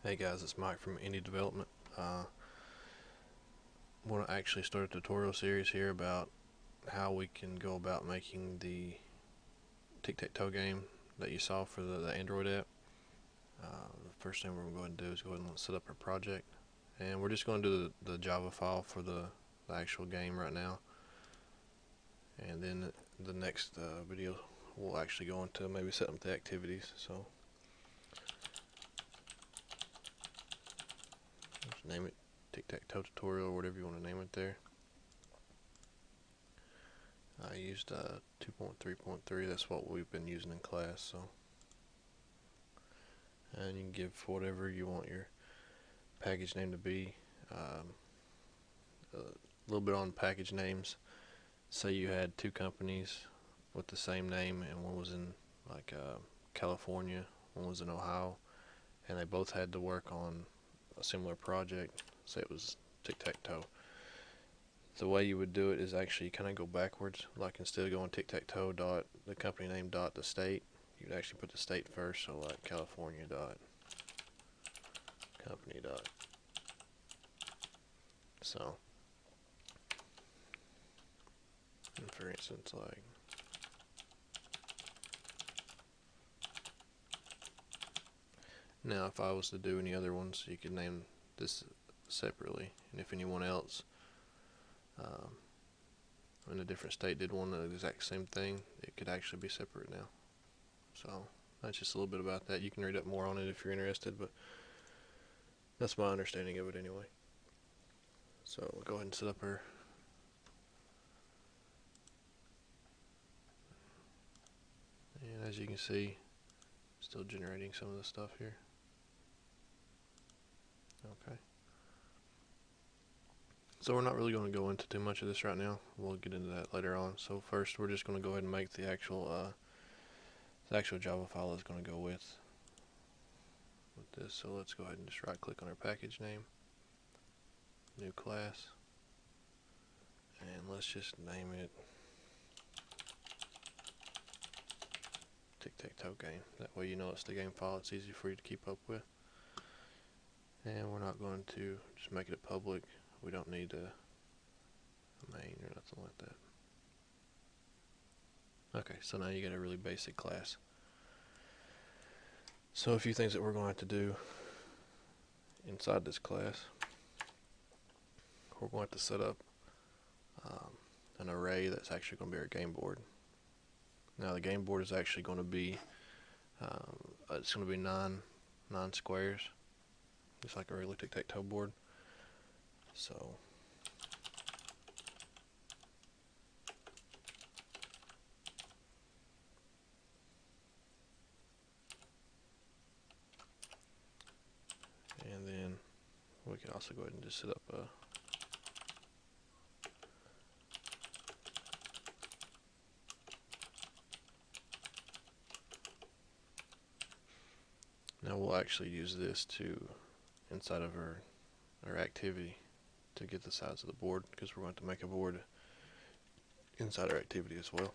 Hey guys, it's Mike from Indie Development. I want to actually start a tutorial series here about how we can go about making the tic-tac-toe game that you saw for the Android app. The first thing we're going to go ahead and do is go ahead and set up our project. And we're just going to do the Java file for the actual game right now. And then the next video we'll actually go into maybe setting up the activities. So just name it tic-tac-toe tutorial or whatever you want to name it there. I used 2.3.3, that's what we've been using in class, so. And you can give whatever you want your package name to be. A little bit on package names. Say you had two companies with the same name, and one was in like California, one was in Ohio, and they both had to work on a similar project. Say it was tic-tac-toe. The way you would do it is actually kind of go backwards. Like instead of going tic-tac-toe dot the company name dot the state, you'd actually put the state first. So like California dot company dot. So, and for instance, like now, if I was to do any other ones, you could name this separately, and if anyone else um, in a different state did one the exact same thing, it could actually be separate now. So that's just a little bit about that. You can read up more on it if you're interested, but that's my understanding of it anyway. So we'll go ahead and set up our and as you can see, still generating some of the stuff here. Okay. So we're not really going to go into too much of this right now. We'll get into that later on. So first, we're just going to go ahead and make the actual Java file is going to go with this. So let's go ahead and just right-click on our package name, new class, and let's just name it tic-tac-toe game. That way you know it's the game file. It's easy for you to keep up with. And we're not going to just make it a public. We don't need a main or nothing like that. Okay, so now you get a really basic class. So a few things that we're going to have to do inside this class. We're going to have to set up an array that's actually going to be our game board. Now the game board is actually going to be it's going to be nine squares, just like a regular tic-tac-toe board. So and then we can also go ahead and just set up a now we'll actually use this to inside of our activity to get the size of the board, because we're going to make a board inside our activity as well.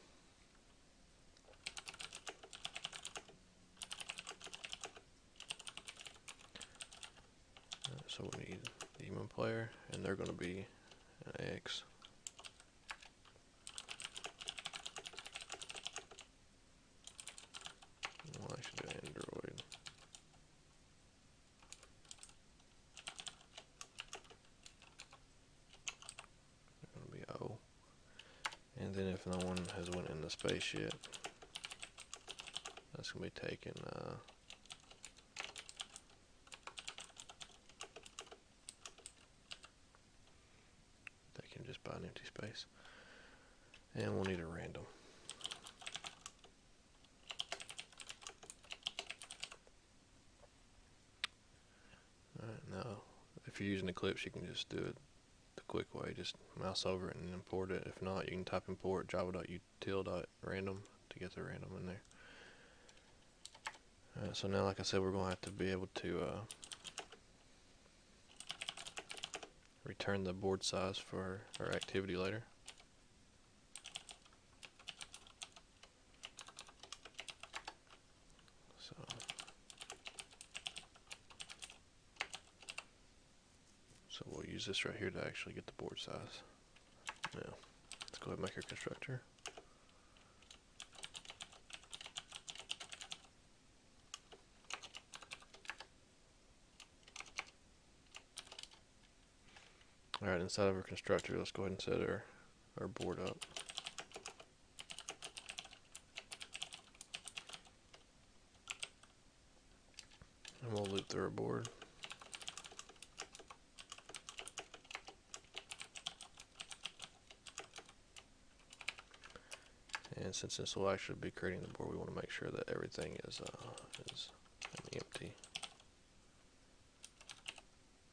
So we need the human player, and they're going to be an X. Well, I should do Android. They're going to be O. And then if no one has went in the space yet, that's going to be taken just by an empty space. And we'll need a random. Alright, now if you're using Eclipse, you can just do it the quick way. Just mouse over it and import it. If not, you can type import java.util.random to get the random in there. Alright, so now like I said, we're going to have to be able to return the board size for our activity later. So use this right here to actually get the board size. Now, let's go ahead and make our constructor. Alright, inside of our constructor, let's go ahead and set our board up. And we'll loop through our board. And since this will actually be creating the board, we want to make sure that everything is an empty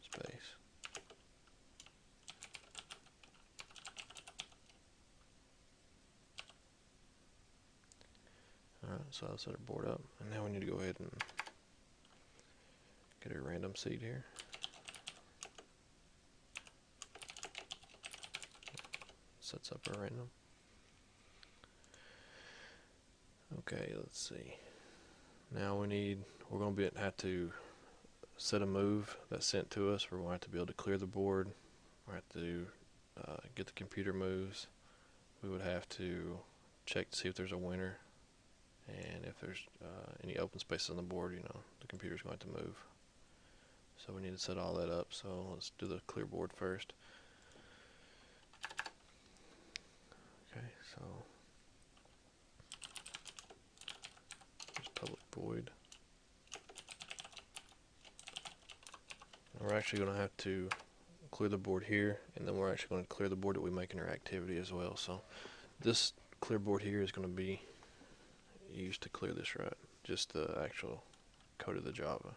space. Alright, so I'll set our board up, and now we need to go ahead and get a random seed here. Sets up our random. Okay, let's see. Now we're going to have to set a move that's sent to us. We're going to have to be able to clear the board. We're going to have to get the computer moves. We would have to check to see if there's a winner, and if there's any open spaces on the board, the computer's going to move. So we need to set all that up. So let's do the clear board first. Okay, so public void. We're actually going to have to clear the board here, and then we're actually going to clear the board that we make in our activity as well. So this clear board here is going to be used to clear this, right? Just the actual code of the Java.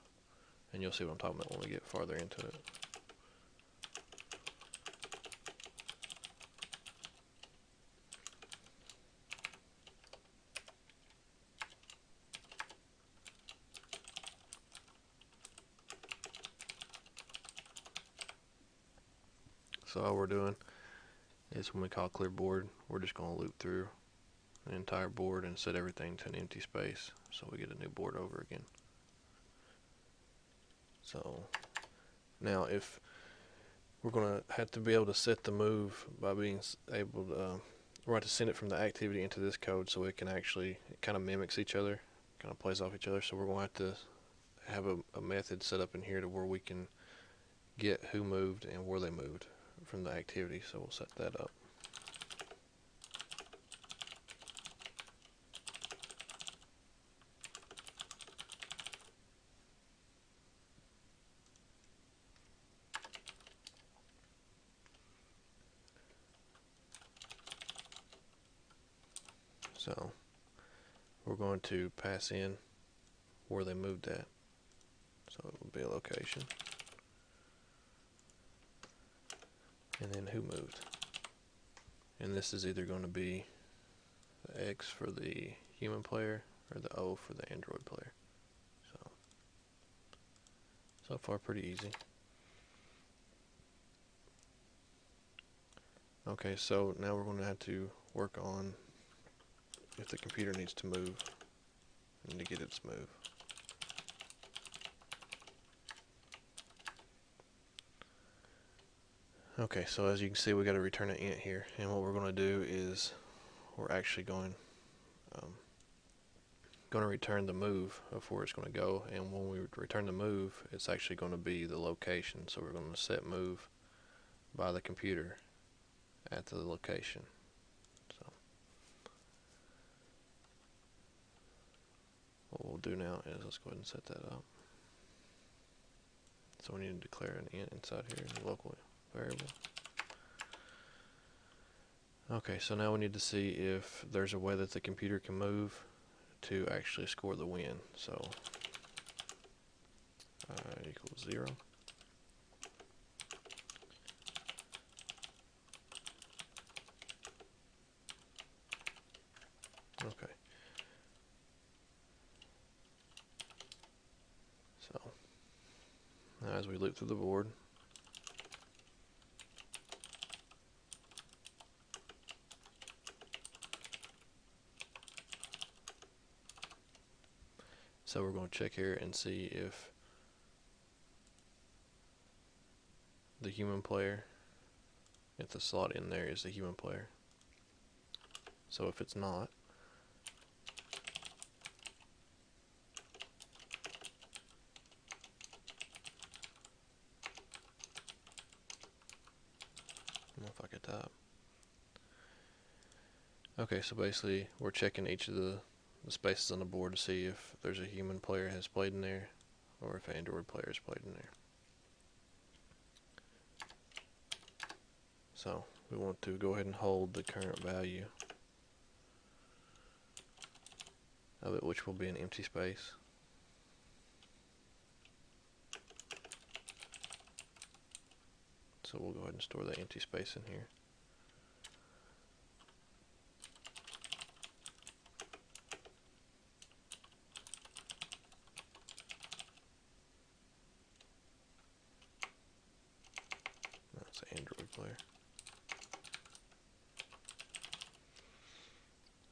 And you'll see what I'm talking about when we get farther into it. So all we're doing is when we call clear board, we're just going to loop through the entire board and set everything to an empty space so we get a new board over again. So now if we're going to have to be able to set the move by being able to, we're going to send it from the activity into this code so it can actually, it kind of mimics each other, kind of plays off each other. So we're going to have to have a method set up in here to where we can get who moved and where they moved from the activity. So we'll set that up. So we're going to pass in where they moved at. So it will be a location. And then who moved. And this is either going to be the X for the human player or the O for the Android player. So far pretty easy. Okay, so now we're going to have to work on if the computer needs to move and to get its move. Okay, so as you can see, we got to return an int here, and what we're going to do is we're actually going to return the move of where it's going to go, and when we return the move, it's actually going to be the location. So we're going to set move by the computer at the location. So what we'll do now is let's go ahead and set that up. So we need to declare an int inside here in the local variable. Okay, so now we need to see if there's a way that the computer can move to actually score the win. So equals 0. Okay. So now as we loop through the board, so we're going to check here and see if the human player, if the slot in there is the human player. So if it's not, I don't know if I could type. Okay, so basically we're checking each of the spaces on the board to see if there's a human player has played in there or if an Android player has played in there. So we want to go ahead and hold the current value of it, which will be an empty space. So we'll go ahead and store that empty space in here. That's an Android player.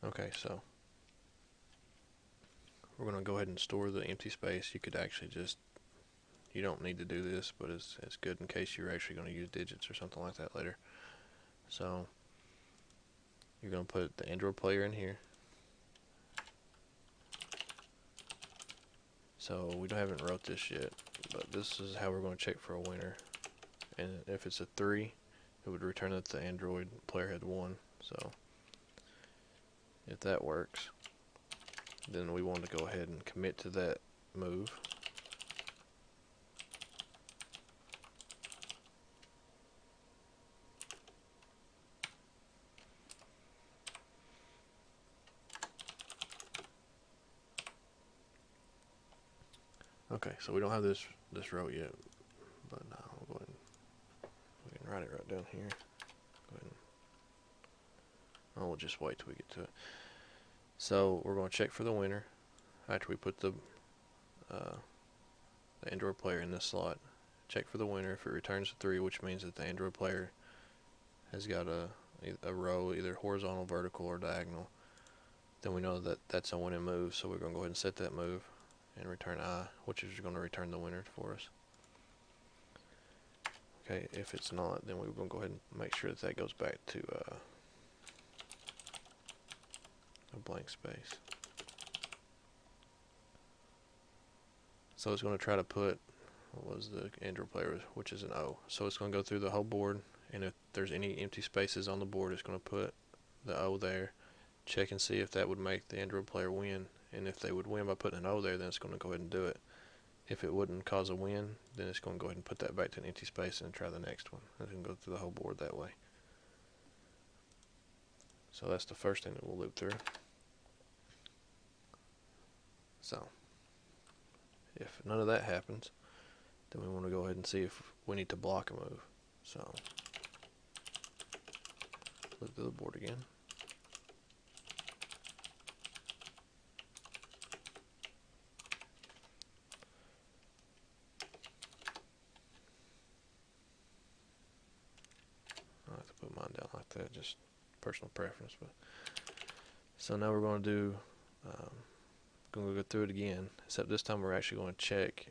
Okay, so we're going to go ahead and store the empty space. You could actually just, you don't need to do this, but it's good in case you're actually going to use digits or something like that later. So you're going to put the Android player in here. So we haven't wrote this yet, but this is how we're going to check for a winner. And if it's a 3, it would return that the Android player had won. So if that works, then we want to go ahead and commit to that move. Okay, so we don't have this wrote yet, but I'll go ahead and we can write it right down here. Go ahead and, oh, we'll just wait till we get to it. So we're going to check for the winner after we put the Android player in this slot. Check for the winner. If it returns a 3, which means that the Android player has got a row either horizontal, vertical, or diagonal, then we know that that's a winning move. So we're going to go ahead and set that move and return I, which is going to return the winner for us. Okay, if it's not, then we're going to go ahead and make sure that that goes back to a blank space. So it's going to try to put, what was the Android player, which is an O. So it's going to go through the whole board, and if there's any empty spaces on the board, it's going to put the O there, check and see if that would make the Android player win. And if they would win by putting an O there, then it's going to go ahead and do it. If it wouldn't cause a win, then it's going to go ahead and put that back to an empty space and try the next one. It's going to go through the whole board that way. So that's the first thing that we'll loop through. So if none of that happens, then we want to go ahead and see if we need to block a move. So loop through the board again. I have to put mine down like that, just personal preference. But so now we're going to do, going to go through it again, except this time we're actually going to check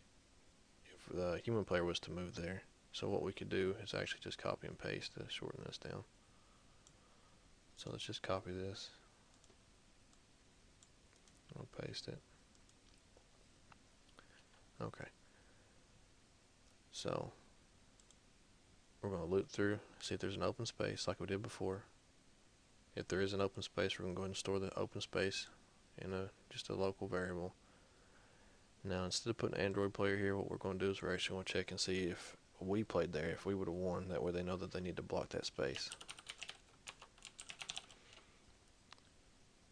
if the human player was to move there. So what we could do is actually just copy and paste to shorten this down. So let's just copy this. I'll paste it. Okay. So we're going to loop through, see if there's an open space like we did before. If there is an open space, we're going to go ahead and store the open space in just a local variable. Now instead of putting Android player here, what we're going to do is we're actually going to check and see if we played there, if we would have won. That way they know that they need to block that space.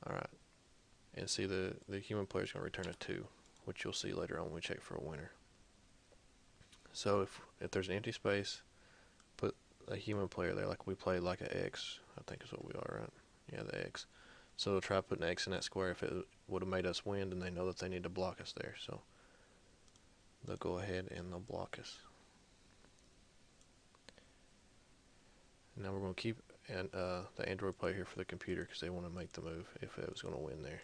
Alright. And see the human player is going to return a 2, which you'll see later on when we check for a winner. So if there's an empty space, put a human player there like we played like an X, I think is what we are, right? Yeah, the X. So they'll try putting an X in that square. If it would have made us win, then they know that they need to block us there. So they'll go ahead and they'll block us. Now we're going to keep the Android player here for the computer because they want to make the move if it was going to win there.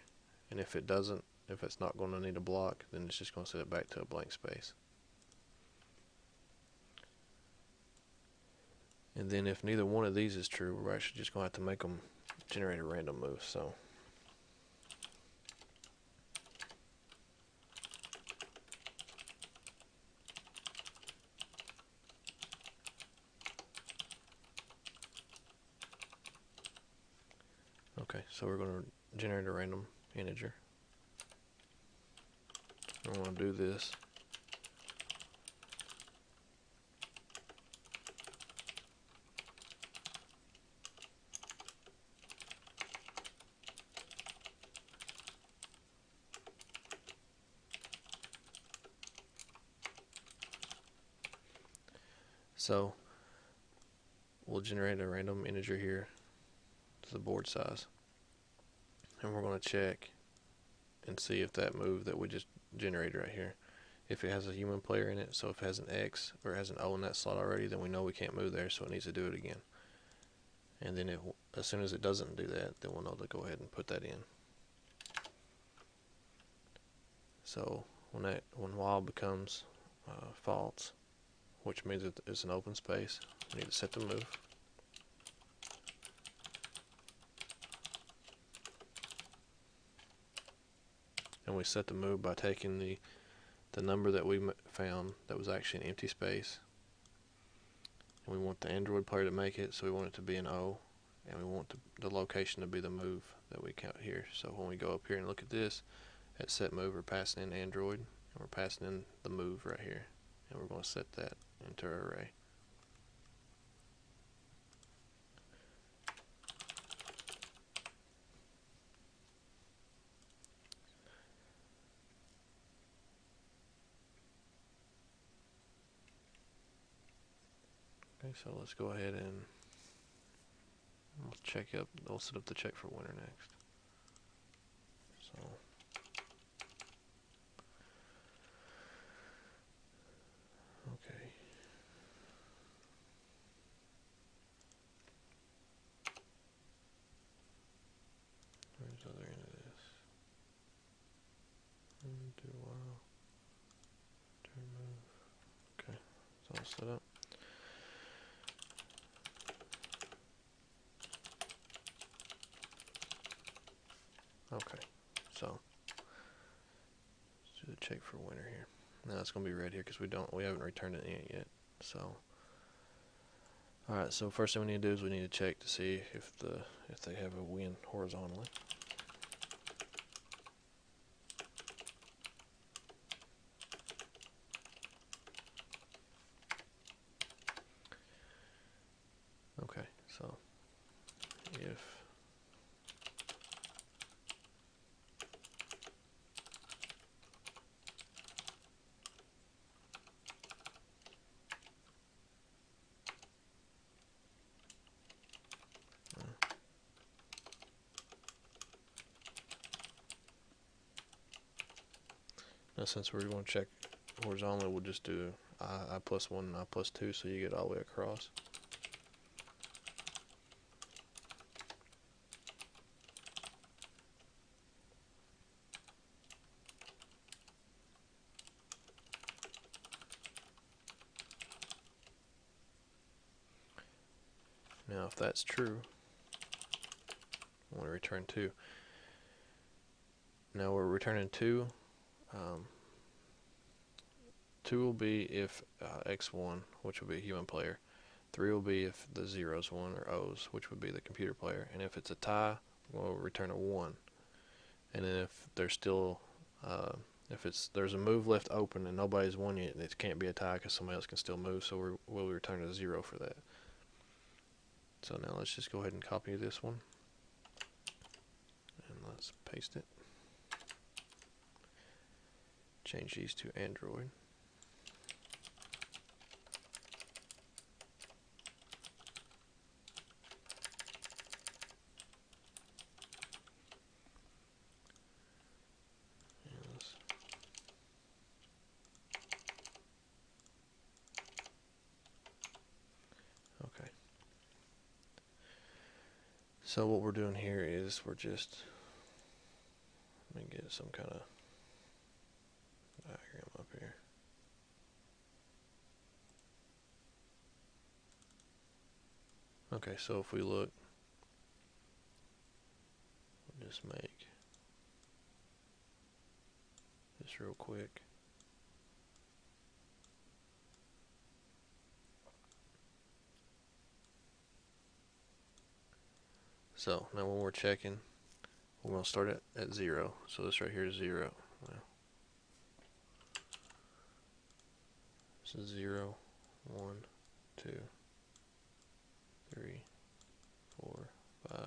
And if it doesn't, if it's not going to need a block, then it's just going to set it back to a blank space. And then if neither one of these is true, we're actually just going to have to make them generate a random move. So okay, so we're going to generate a random integer. I want to do this. So we'll generate a random integer here to the board size, and we're going to check and see if that move that we just generated right here, if it has a human player in it. So if it has an X or it has an O in that slot already, then we know we can't move there, so it needs to do it again. And then as soon as it doesn't do that, then we'll know to go ahead and put that in. So when while becomes false, which means it's an open space, we need to set the move. And we set the move by taking the number that we found that was actually an empty space, and we want the Android player to make it, so we want it to be an O, and we want the location to be the move that we count here. So when we go up here and look at this, at set move, we're passing in Android, and we're passing in the move right here, and we're going to set that into our array. Okay, so let's go ahead and we'll check up. We'll set up the check for winner next. So okay. Where's the other end of this? Do while. Turn move. Okay, it's all set up. Okay, so let's do the check for winner here. Now it's gonna be red here because we haven't returned it in yet. So alright, so first thing we need to do is we need to check to see if they have a win horizontally. Okay, so if now since we're going to check horizontally, we'll just do I plus 1 and I plus 2, so you get all the way across. Now if that's true, I want to return 2. Now we're returning 2. 2 will be if X1, which will be a human player. 3 will be if the zeros 1 or O's, which would be the computer player. And if it's a tie, we'll return a 1. And then if there's still, there's a move left open and nobody's won yet, it can't be a tie because somebody else can still move, so we'll return a 0 for that. So now let's just go ahead and copy this one. And let's paste it. Change these to Android. Okay. So what we're doing here is we're just, let me get some kind of diagram up here. Okay, so if we look, we'll just make this real quick. So now when we're checking, we're going to start at 0. So this right here is 0. Well, this is 0, 1, 2, 3, 4, 5,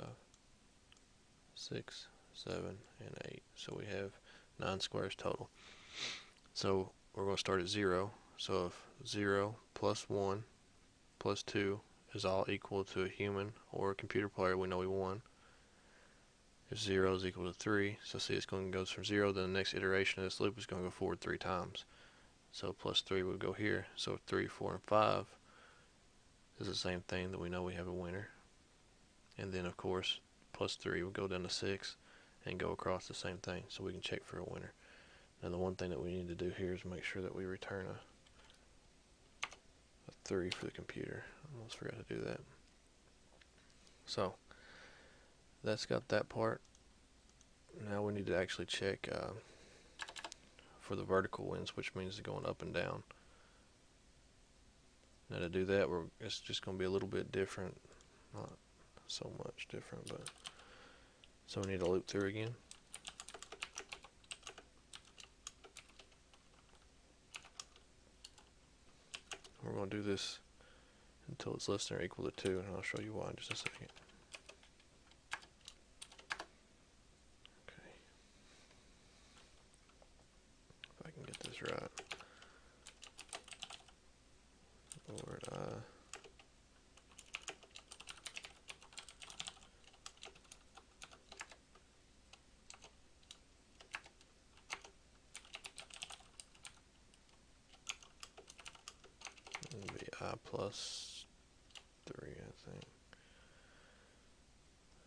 6, 7, and 8. So we have 9 squares total. So we're going to start at 0. So if 0 plus 1 plus 2 is all equal to a human or a computer player, we know we won. If 0 is equal to 3, so see it's going to go from 0, then the next iteration of this loop is going to go forward 3 times. So plus 3 would go here. So 3, 4, and 5 is the same thing, that we know we have a winner. And then of course plus 3 would go down to 6 and go across the same thing, so we can check for a winner. Now the one thing that we need to do here is make sure that we return a 3 for the computer. I almost forgot to do that. So that's got that part. Now we need to actually check for the vertical wins, which means going up and down. Now to do that, it's just going to be a little bit different, not so much different, but so we need to loop through again. We're going to do this until it's less than or equal to 2, and I'll show you why in just a second. Okay. If I can get this right. Lord, it'll be I plus 3, I think.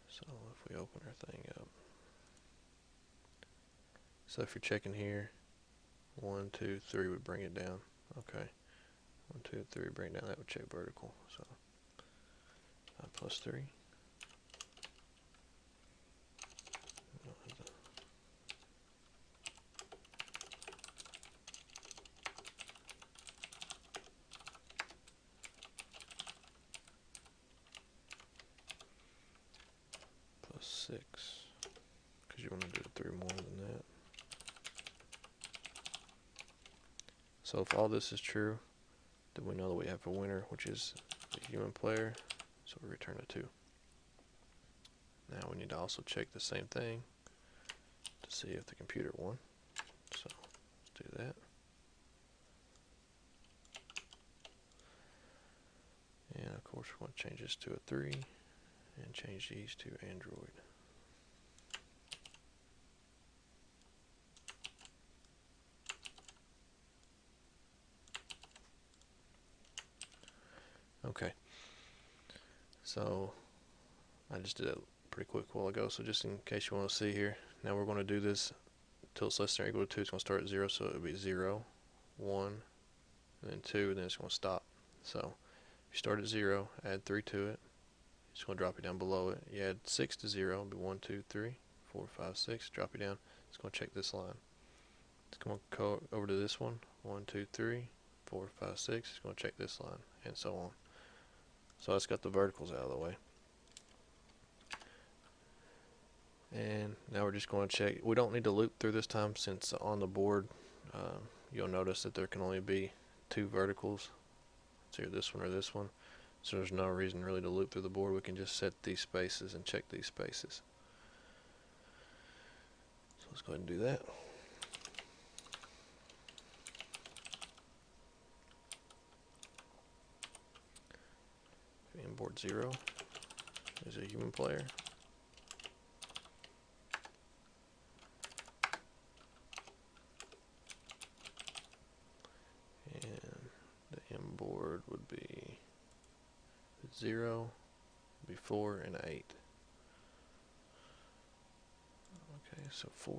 So if we open our thing up. So if you're checking here, 1, 2, 3 would bring it down. Okay. 1, 2, 3 bring it down. That would check vertical. So I plus 3. Plus 6. Because you want to do 3 more than that. So if all this is true, then we know that we have a winner, which is the human player. So we return a 2. Now we need to also check the same thing to see if the computer won. So let's do that. And of course we want to change this to a 3 and change these to Android. Okay, so I just did that pretty quick a while ago, so just in case you want to see here, now we're going to do this until it's less than or equal to 2. It's going to start at 0, so it'll be 0, 1, and then 2, and then it's going to stop. So if you start at 0, add 3 to it, it's going to drop you down below it. You add 6 to 0, it'll be 1, 2, 3, 4, 5, 6, drop you down. It's going to check this line. It's going to go over to this one, 1, 2, 3, 4, 5, 6, it's going to check this line, and so on. So that's got the verticals out of the way. And now we're just going to check. We don't need to loop through this time, since on the board you'll notice that there can only be 2 verticals. It's either this one or this one. So there's no reason really to loop through the board. We can just set these spaces and check these spaces. So let's go ahead and do that. Import 0 is a human player. And the inboard would be 0, be 4, and 8. Okay, so 4.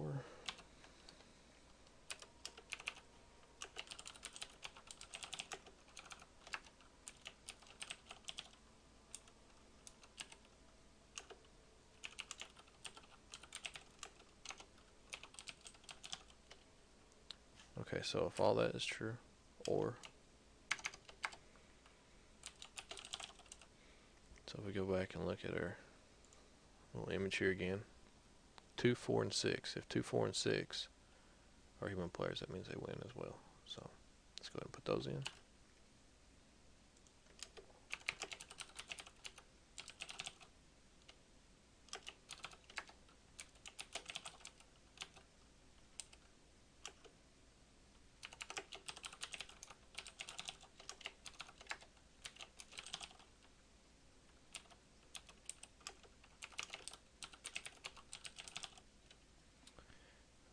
Okay, so if all that is true, or, so if we go back and look at our little image here again, 2, 4, and 6. If 2, 4, and 6 are human players, that means they win as well. So let's go ahead and put those in.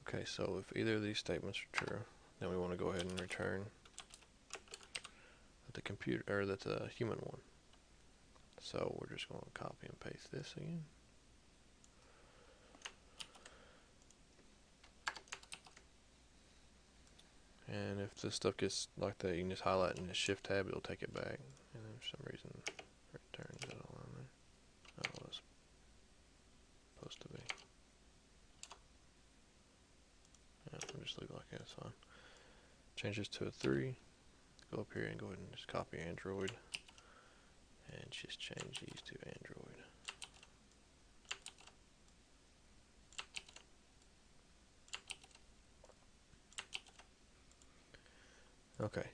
Okay, so if either of these statements are true, then we want to go ahead and return the computer, or that's a human one. So we're just going to copy and paste this again. And if this stuff gets like that, you can just highlight and just shift tab, it'll take it back. And then for some reason, returns that all on there. Oh, it's supposed to be. Yeah, we'll just leave it like that, it's fine. Change this to a 3. Go up here and go ahead and just copy Android. And just change these to Android. Okay,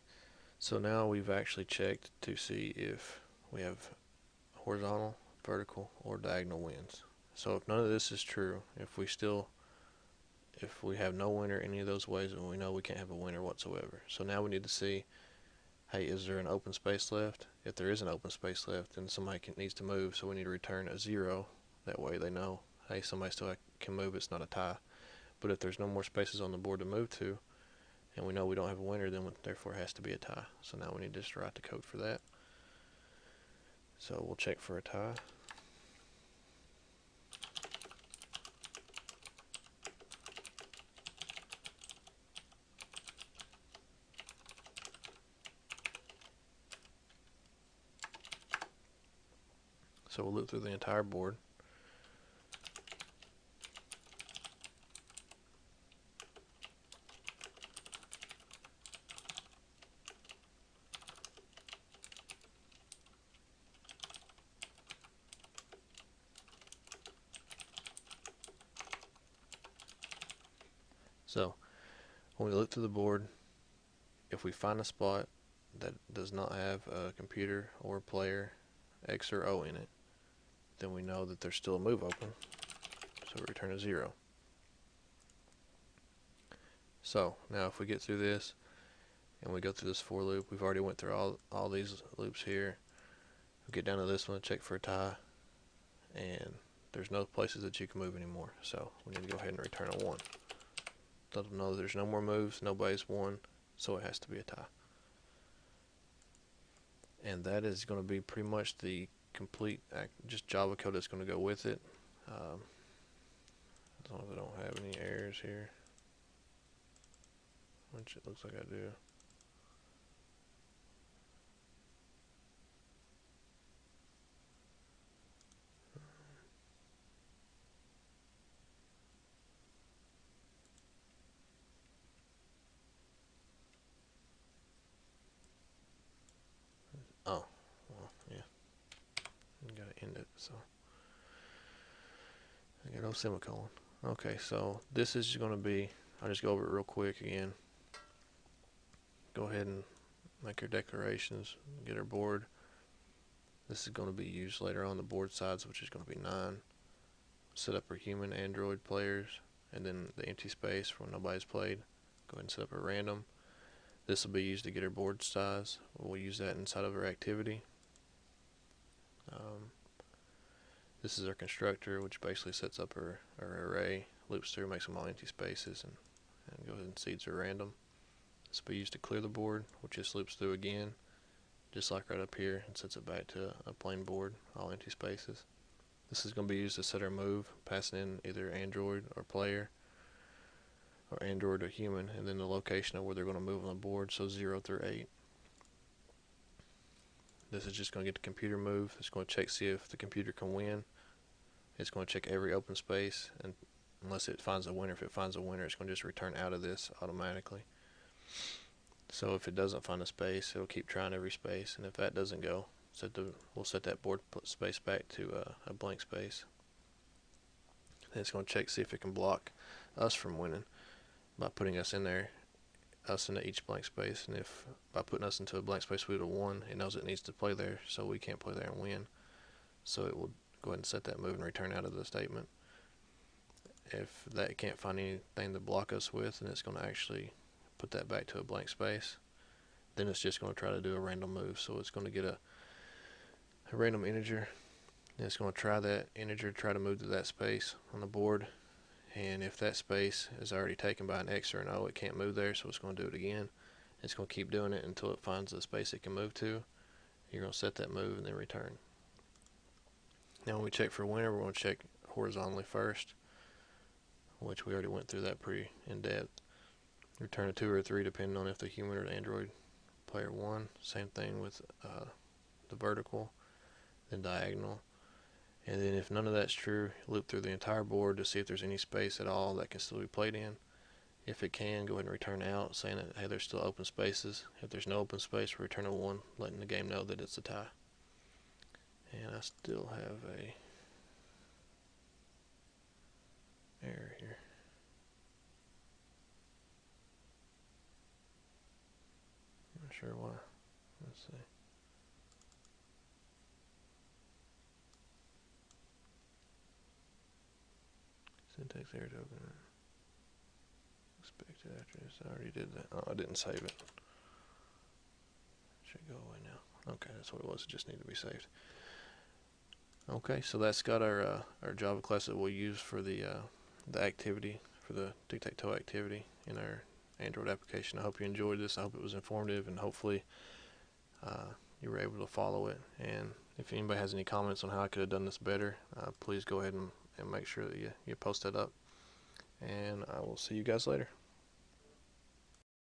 so now we've actually checked to see if we have horizontal, vertical, or diagonal wins. So if none of this is true, if we have no winner any of those ways, then we know we can't have a winner whatsoever. So now we need to see, hey, is there an open space left? If there is an open space left, then somebody needs to move, so we need to return a 0. That way they know, hey, somebody still can move, it's not a tie. But if there's no more spaces on the board to move to, and we know we don't have a winner, then therefore it has to be a tie. So now we need to just write the code for that. So we'll check for a tie. So we'll look through the entire board. So when we look through the board, if we find a spot that does not have a computer or a player X or O in it, then we know that there's still a move open. So we return a 0. So now if we get through this and we go through this for loop, we've already went through all these loops here. We get down to this one, check for a tie, and there's no places that you can move anymore. So we need to go ahead and return a 1. Let them know there's no more moves, nobody's won, so it has to be a tie. And that is going to be pretty much the complete just Java code that's going to go with it. As long as I don't have any errors here, which it looks like I do. Oh, well, yeah. You gotta end it, so I got no semicolon. Okay, so this is going to be, I'll just go over it real quick again. Go ahead and make our declarations, get our board. This is going to be used later on the board size, which is going to be 9. Set up our human Android players, and then the empty space for when nobody's played. Go ahead and set up a random. This will be used to get our board size. We'll use that inside of our activity. This is our constructor, which basically sets up our array, loops through, makes them all empty spaces, and go ahead and seeds are random. This will be used to clear the board, which just loops through again, just like right up here, and sets it back to a plain board, all empty spaces. This is going to be used to set our move, passing in either Android or player, or Android or human, and then the location of where they're going to move on the board, so 0 through 8. This is just going to get the computer move. It's going to check, see if the computer can win. It's going to check every open space, and unless it finds a winner. If it finds a winner, it's going to just return out of this automatically. So if it doesn't find a space, it'll keep trying every space, and if that doesn't go, we'll set that board space back to a blank space. Then it's going to check to see if it can block us from winning by putting us in there, us into each blank space, and if by putting us into a blank space we would have won, it knows it needs to play there, so we can't play there and win. So it will go ahead and set that move and return out of the statement. If that can't find anything to block us with, then it's going to actually put that back to a blank space. Then it's just going to try to do a random move. So it's going to get a random integer, and it's going to try that integer, try to move to that space on the board. And if that space is already taken by an X or an O, it can't move there, so it's going to do it again. It's going to keep doing it until it finds the space it can move to. You're going to set that move and then return. Now when we check for winner, we're going to check horizontally first, which we already went through that pretty in depth. Return a 2 or a 3 depending on if the human or the Android player won. Same thing with the vertical, then diagonal. And then if none of that's true, loop through the entire board to see if there's any space at all that can still be played in. If it can, go ahead and return out, saying that, hey, there's still open spaces. If there's no open space, return a 1, letting the game know that it's a tie. And I still have a error here. Not sure why. Let's see. Syntax error to open it. Expected after this. I already did that. Oh, I didn't save it. Should go away now. Okay, that's what it was. It just needed to be saved. Okay, so that's got our Java class that we'll use for the activity, for the tic-tac-toe activity in our Android application. I hope you enjoyed this. I hope it was informative, and hopefully you were able to follow it. And if anybody has any comments on how I could have done this better, please go ahead and make sure that you post that up. And I will see you guys later.